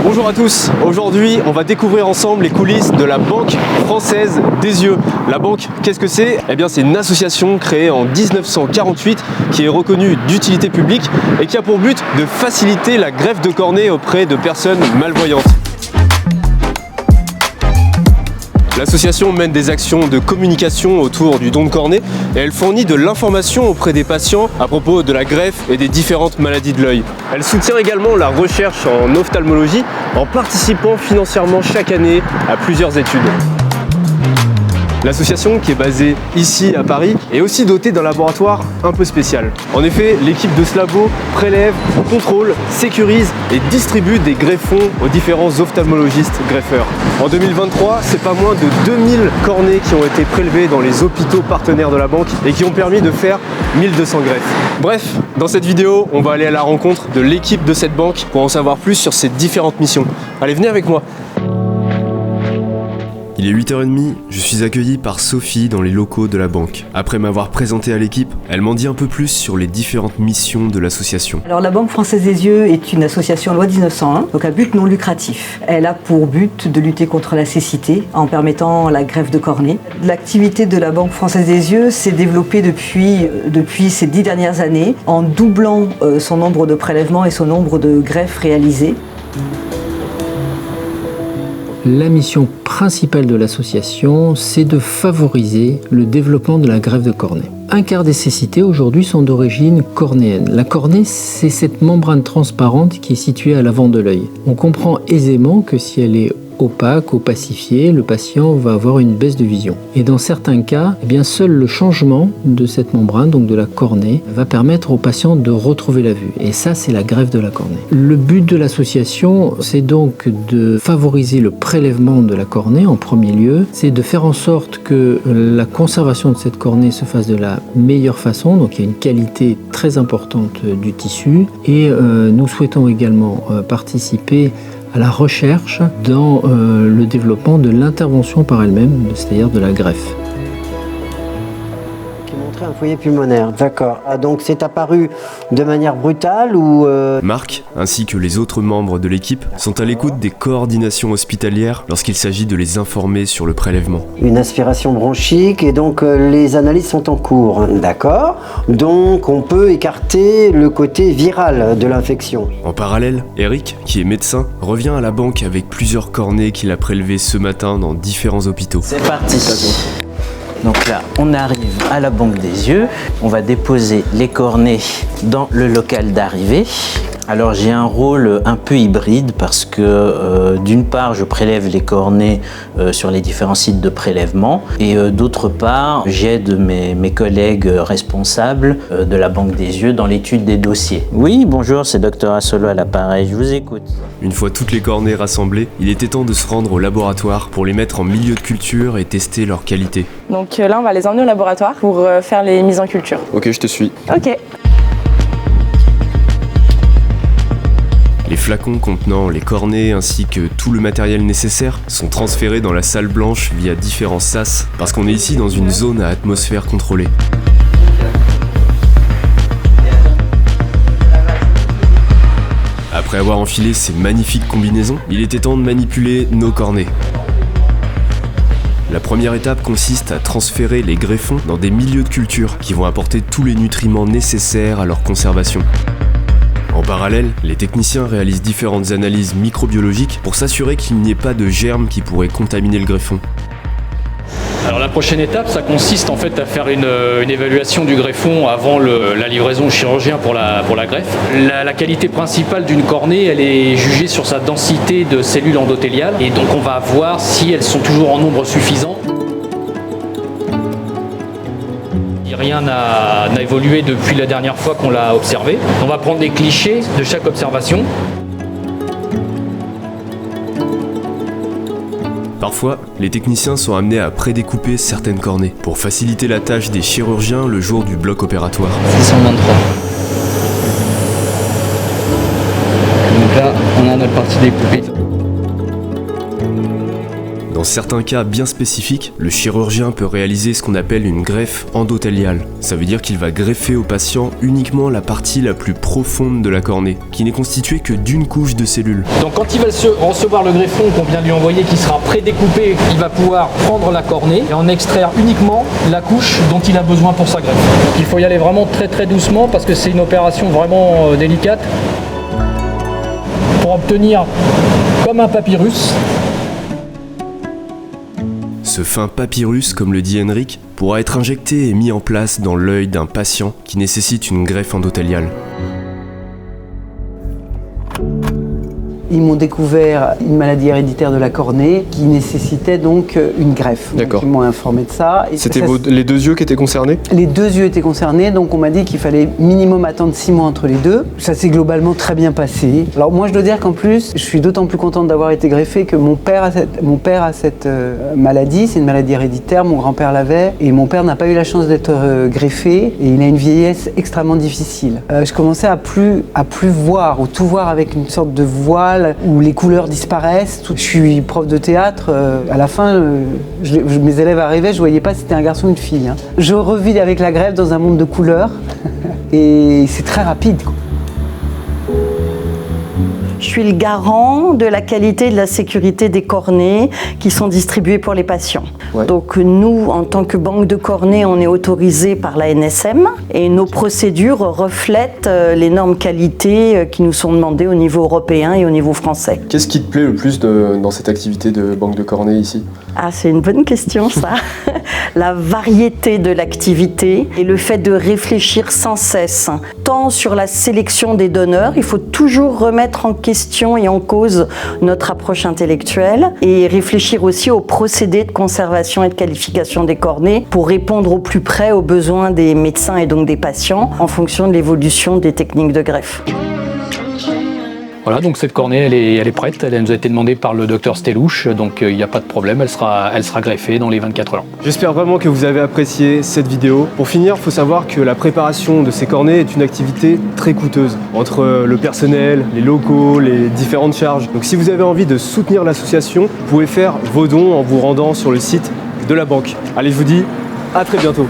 Bonjour à tous, aujourd'hui on va découvrir ensemble les coulisses de la Banque Française des Yeux. La banque, qu'est-ce que c'est? Eh bien c'est une association créée en 1948 qui est reconnue d'utilité publique et qui a pour but de faciliter la greffe de cornée auprès de personnes malvoyantes. L'association mène des actions de communication autour du don de cornée et elle fournit de l'information auprès des patients à propos de la greffe et des différentes maladies de l'œil. Elle soutient également la recherche en ophtalmologie en participant financièrement chaque année à plusieurs études. L'association, qui est basée ici à Paris, est aussi dotée d'un laboratoire un peu spécial. En effet, l'équipe de ce labo prélève, contrôle, sécurise et distribue des greffons aux différents ophtalmologistes greffeurs. En 2023, c'est pas moins de 2000 cornées qui ont été prélevées dans les hôpitaux partenaires de la banque et qui ont permis de faire 1200 greffes. Bref, dans cette vidéo, on va aller à la rencontre de l'équipe de cette banque pour en savoir plus sur ses différentes missions. Allez, venez avec moi. Il est 8h30, je suis accueilli par Sophie dans les locaux de la banque. Après m'avoir présenté à l'équipe, elle m'en dit un peu plus sur les différentes missions de l'association. Alors la Banque Française des Yeux est une association loi 1901, donc à but non lucratif. Elle a pour but de lutter contre la cécité en permettant la greffe de cornée. L'activité de la Banque Française des Yeux s'est développée depuis ces 10 dernières années en doublant son nombre de prélèvements et son nombre de greffes réalisées. La mission principale de l'association, c'est de favoriser le développement de la greffe de cornée. Un quart des cécités aujourd'hui sont d'origine cornéenne. La cornée, c'est cette membrane transparente qui est située à l'avant de l'œil. On comprend aisément que si elle est opaque, opacifiée, le patient va avoir une baisse de vision. Et dans certains cas, seul le changement de cette membrane, donc de la cornée, va permettre au patient de retrouver la vue. Et ça, c'est la greffe de la cornée. Le but de l'association, c'est donc de favoriser le prélèvement de la cornée en premier lieu. C'est de faire en sorte que la conservation de cette cornée se fasse de la meilleure façon. Donc il y a une qualité très importante du tissu. Et nous souhaitons également participer à la recherche dans le développement de l'intervention par elle-même, c'est-à-dire de la greffe. Un foyer pulmonaire, d'accord. Ah, donc c'est apparu de manière brutale ou... Marc, ainsi que les autres membres de l'équipe, sont à l'écoute des coordinations hospitalières lorsqu'il s'agit de les informer sur le prélèvement. Une aspiration bronchique et donc les analyses sont en cours, d'accord. Donc on peut écarter le côté viral de l'infection. En parallèle, Eric, qui est médecin, revient à la banque avec plusieurs cornées qu'il a prélevées ce matin dans différents hôpitaux. C'est parti. Donc là, on arrive à la Banque des Yeux. On va déposer les cornées dans le local d'arrivée. Alors j'ai un rôle un peu hybride parce que d'une part je prélève les cornées sur les différents sites de prélèvement et d'autre part j'aide mes collègues responsables de la Banque des Yeux dans l'étude des dossiers. Oui, bonjour, c'est Dr Assolo à l'appareil, je vous écoute. Une fois toutes les cornées rassemblées, il était temps de se rendre au laboratoire pour les mettre en milieu de culture et tester leur qualité. Donc là on va les emmener au laboratoire pour faire les mises en culture. Ok, je te suis. Ok. Les flacons contenant les cornées ainsi que tout le matériel nécessaire sont transférés dans la salle blanche via différents sas parce qu'on est ici dans une zone à atmosphère contrôlée. Après avoir enfilé ces magnifiques combinaisons, il était temps de manipuler nos cornées. La première étape consiste à transférer les greffons dans des milieux de culture qui vont apporter tous les nutriments nécessaires à leur conservation. En parallèle, les techniciens réalisent différentes analyses microbiologiques pour s'assurer qu'il n'y ait pas de germes qui pourraient contaminer le greffon. Alors la prochaine étape, ça consiste en fait à faire une évaluation du greffon avant la livraison au chirurgien pour la greffe. La qualité principale d'une cornée, elle est jugée sur sa densité de cellules endothéliales et donc on va voir si elles sont toujours en nombre suffisant. Rien n'a évolué depuis la dernière fois qu'on l'a observé. On va prendre des clichés de chaque observation. Parfois, les techniciens sont amenés à prédécouper certaines cornées pour faciliter la tâche des chirurgiens le jour du bloc opératoire. 623. Donc là, on a notre partie découpée. Dans certains cas bien spécifiques, le chirurgien peut réaliser ce qu'on appelle une greffe endothéliale. Ça veut dire qu'il va greffer au patient uniquement la partie la plus profonde de la cornée, qui n'est constituée que d'une couche de cellules. Donc quand il va recevoir le greffon qu'on vient de lui envoyer, qui sera prédécoupé, il va pouvoir prendre la cornée et en extraire uniquement la couche dont il a besoin pour sa greffe. Donc il faut y aller vraiment très doucement parce que c'est une opération vraiment délicate pour obtenir comme un papyrus. Ce fin papyrus, comme le dit Henrik, pourra être injecté et mis en place dans l'œil d'un patient qui nécessite une greffe endothéliale. Ils m'ont découvert une maladie héréditaire de la cornée qui nécessitait donc une greffe. D'accord. Donc, ils m'ont informé de ça. C'était les deux yeux qui étaient concernés? Les deux yeux étaient concernés, donc on m'a dit qu'il fallait minimum attendre 6 mois entre les deux. Ça s'est globalement très bien passé. Alors moi je dois dire qu'en plus, je suis d'autant plus contente d'avoir été greffée que mon père a cette maladie, c'est une maladie héréditaire, mon grand-père l'avait, et mon père n'a pas eu la chance d'être greffé, et il a une vieillesse extrêmement difficile. Je commençais à plus voir, ou tout voir avec une sorte de voile, où les couleurs disparaissent. Je suis prof de théâtre, à la fin, mes élèves arrivaient, je voyais pas si c'était un garçon ou une fille. Je revis avec la greffe dans un monde de couleurs, et c'est très rapide, quoi. Je suis le garant de la qualité et de la sécurité des cornées qui sont distribuées pour les patients. Ouais. Donc nous, en tant que banque de cornées, on est autorisé par la NSM et nos procédures reflètent les normes qualité qui nous sont demandées au niveau européen et au niveau français. Qu'est-ce qui te plaît le plus dans cette activité de banque de cornées ici? Ah, c'est une bonne question ça. La variété de l'activité et le fait de réfléchir sans cesse, tant sur la sélection des donneurs, il faut toujours remettre en question et en cause notre approche intellectuelle et réfléchir aussi aux procédés de conservation et de qualification des cornées pour répondre au plus près aux besoins des médecins et donc des patients en fonction de l'évolution des techniques de greffe. Voilà, donc cette cornée, elle est prête, elle nous a été demandée par le docteur Stellouche, donc il n'y a pas de problème, elle sera greffée dans les 24 heures. J'espère vraiment que vous avez apprécié cette vidéo. Pour finir, il faut savoir que la préparation de ces cornets est une activité très coûteuse, entre le personnel, les locaux, les différentes charges. Donc si vous avez envie de soutenir l'association, vous pouvez faire vos dons en vous rendant sur le site de la banque. Allez, je vous dis à très bientôt.